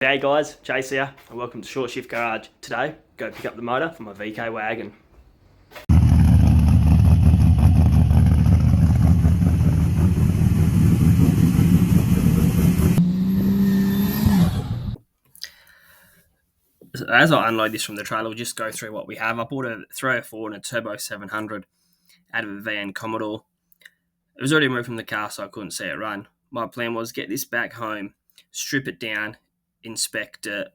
Hey guys, Chase here, and welcome to Short Shift Garage. Today, go pick up the motor for my VK wagon. So as I unload this from the trailer, we'll just go through what we have. I bought a 304 and a Turbo 700 out of a van Commodore. It was already removed from the car, so I couldn't see it run. My plan was get this back home, strip it down, inspect it,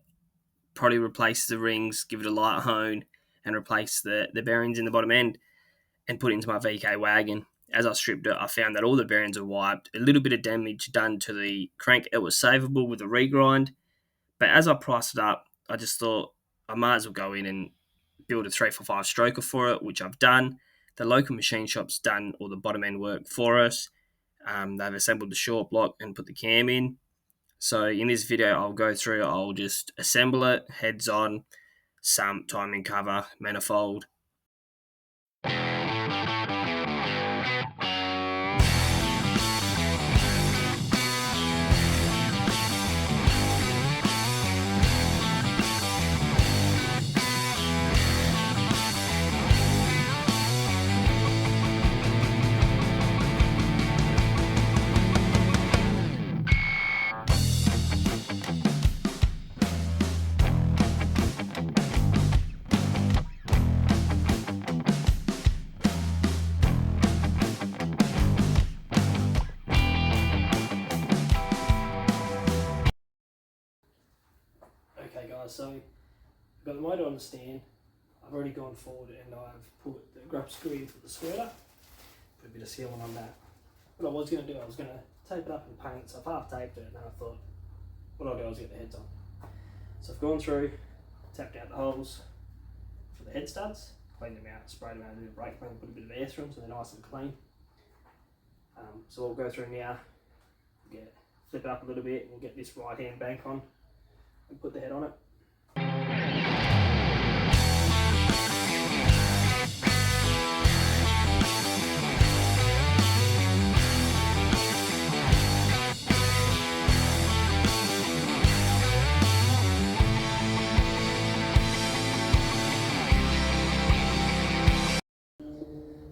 probably replace the rings, give it a light hone, and replace the bearings in the bottom end, and put it into my VK wagon. As I stripped it, I found that all the bearings were wiped, a little bit of damage done to the crank. It was savable with a regrind, but as I priced it up, I just thought I might as well go in and build a 345 stroker for it, which I've done. The local machine shop's done all the bottom end work for us. They've assembled the short block and put the cam in. So in this video, I'll just assemble it, heads on, sump, timing cover, manifold. Okay guys, so I've got the motor on the stand. I've already gone forward and I've put the grub screw in for the squirter, put a bit of sealant on that. What I was going to do, I was going to tape it up and paint it, so I've half taped it, and then I thought what I'll do is get the heads on. So I've gone through, tapped out the holes for the head studs, cleaned them out, sprayed them out, a bit of brake clean, put a bit of air through them so they're nice and clean. So we'll go through now, flip it up a little bit, and we'll get this right hand bank on and put the head on it.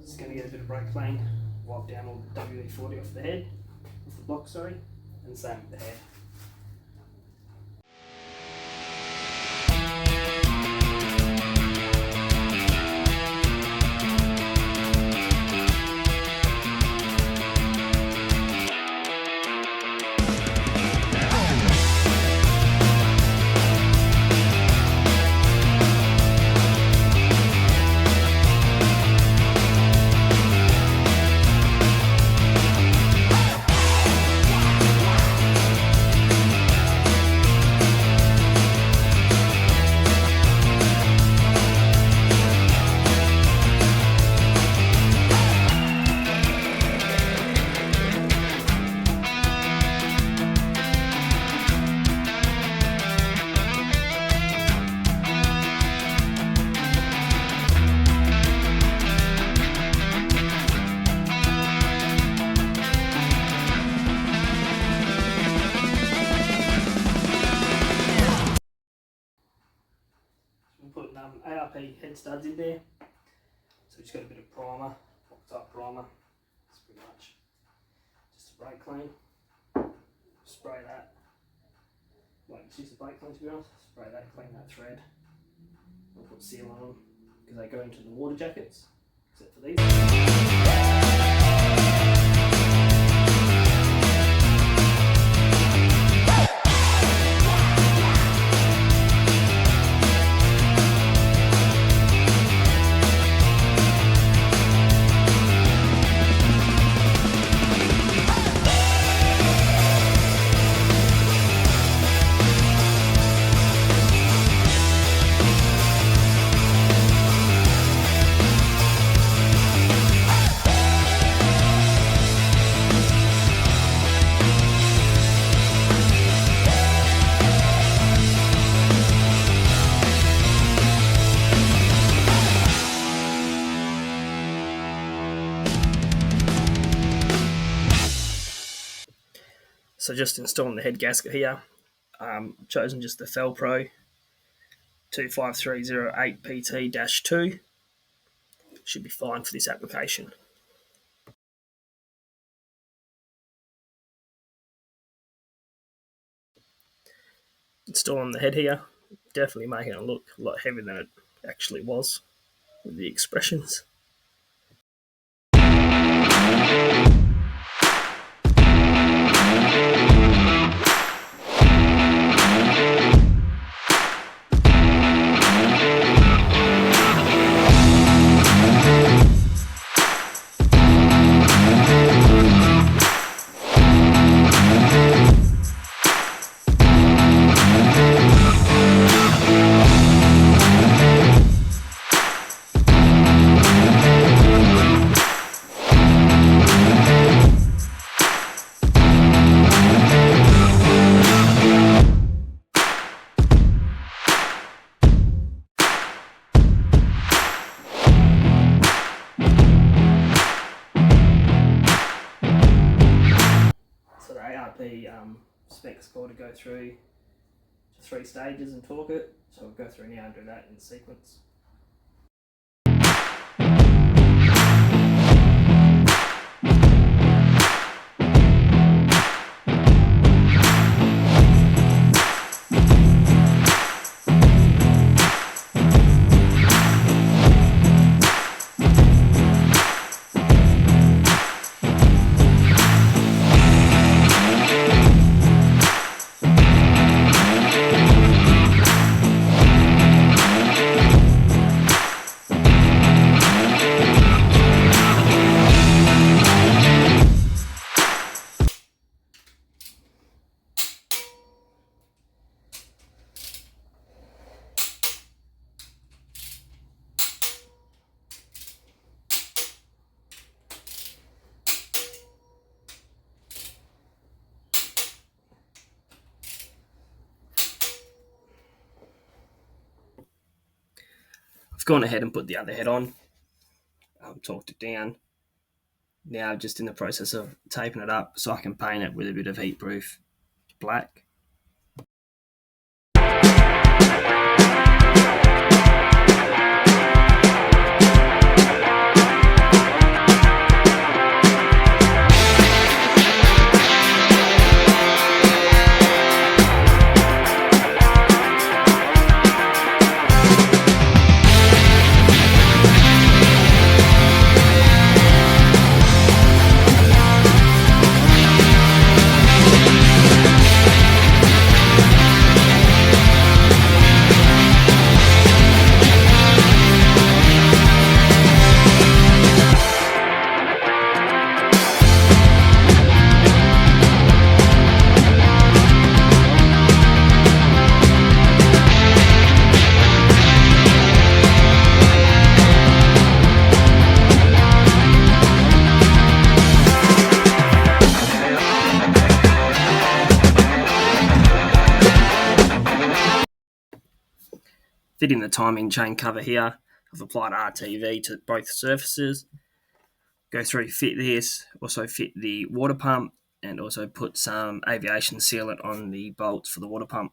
Just going to get a bit of brake clean, wipe down all the WD-40 off the head, off the block, sorry, and same with the head. Putting ARP head studs in there, so we've just got a bit of primer, type primer. It's pretty much just a brake clean. Spray that, like it's just a brake clean to be honest. Spray that, clean that thread. We'll put seal on them because they go into the water jackets, except for these. So just installing the head gasket here. Chosen just the Fel Pro 25308PT-2. Should be fine for this application. Installing the head here, definitely making it look a lot heavier than it actually was with the expressions. So the ARP specs call to go through 3 stages and torque it. So we'll go through now and do that in sequence. I've gone ahead and put the other head on, torqued it down. Now just in the process of taping it up so I can paint it with a bit of heat proof black. Fitting the timing chain cover here. I've applied RTV to both surfaces. Go through, fit this, also fit the water pump, and also put some aviation sealant on the bolts for the water pump.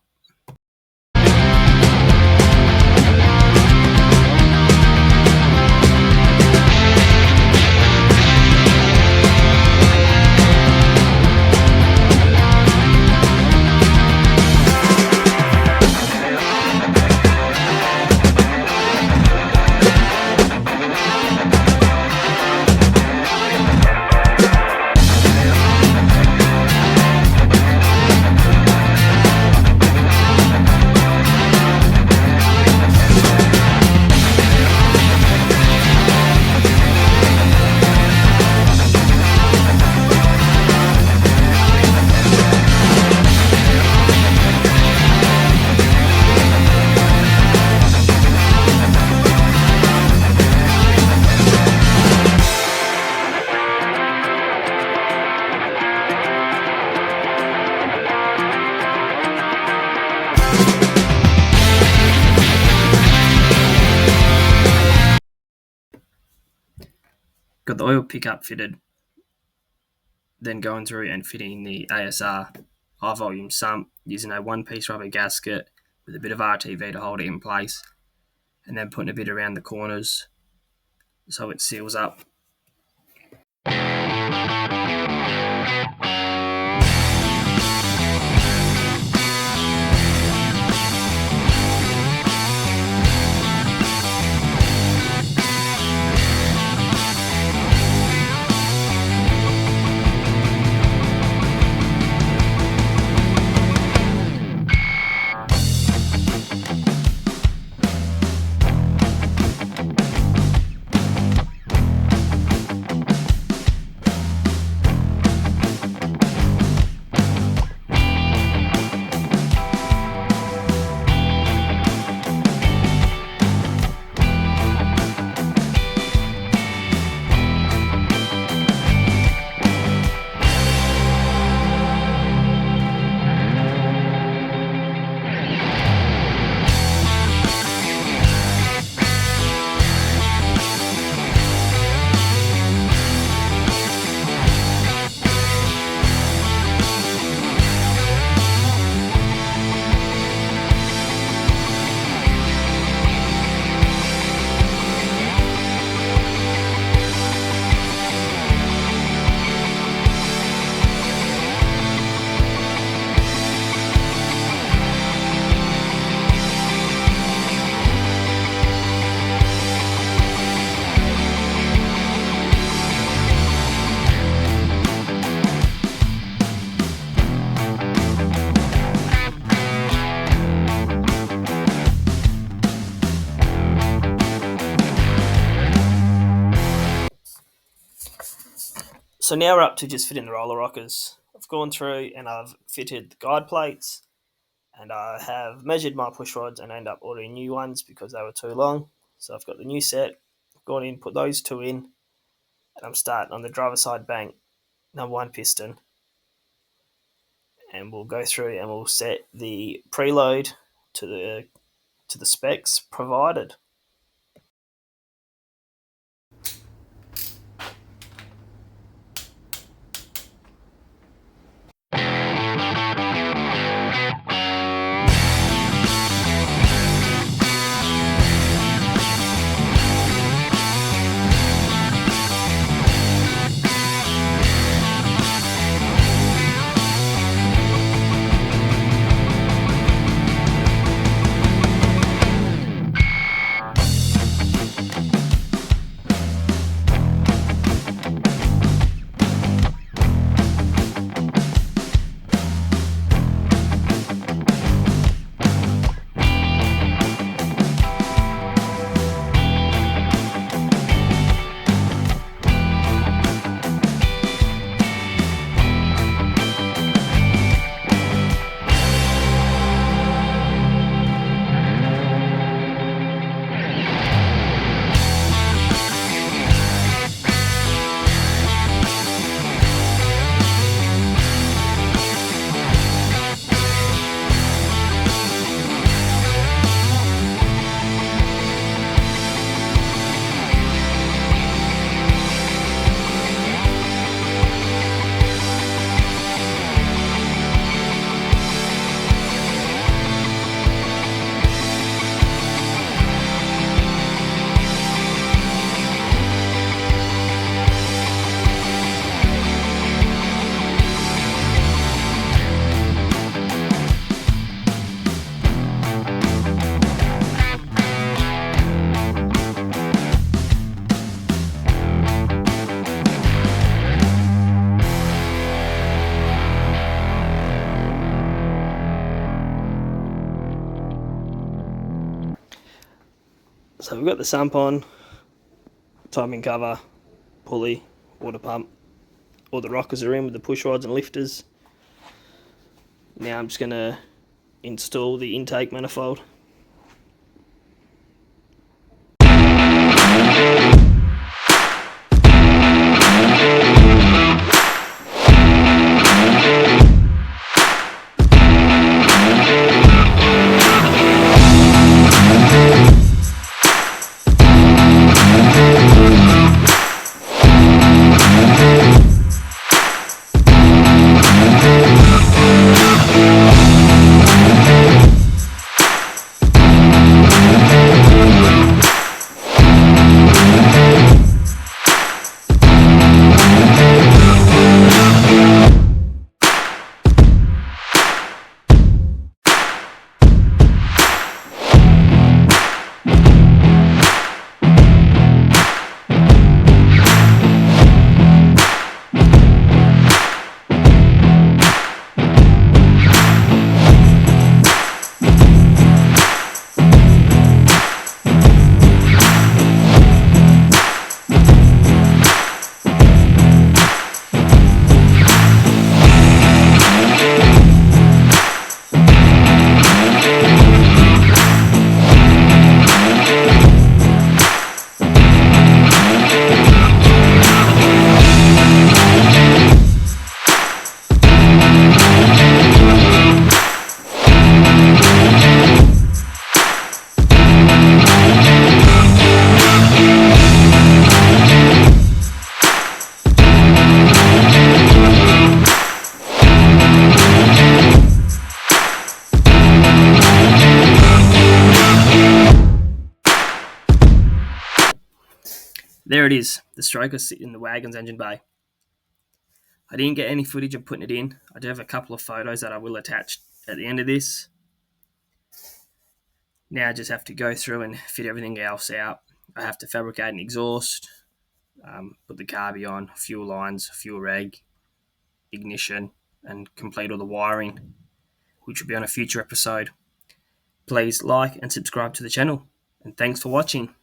Got the oil pickup fitted, then going through and fitting the ASR high volume sump using a one-piece rubber gasket with a bit of RTV to hold it in place, and then putting a bit around the corners so it seals up. So now we're up to just fitting the roller rockers. I've gone through and I've fitted the guide plates, and I have measured my push rods and ended up ordering new ones because they were too long. So I've got the new set, gone in, put those two in, and I'm starting on the driver's side bank, number one piston. And we'll go through and we'll set the preload to the specs provided. So we've got the sump on, timing cover, pulley, water pump. All the rockers are in with the push rods and lifters. Now I'm just going to install the intake manifold. there it is, the stroker sitting in the wagon's engine bay. I didn't get any footage of putting it in. I do have a couple of photos that I will attach at the end of this. Now I just have to go through and fit everything else out. I have to fabricate an exhaust, put the carby on, fuel lines, fuel reg, ignition, and complete all the wiring, which will be on a future episode. Please like and subscribe to the channel, and thanks for watching.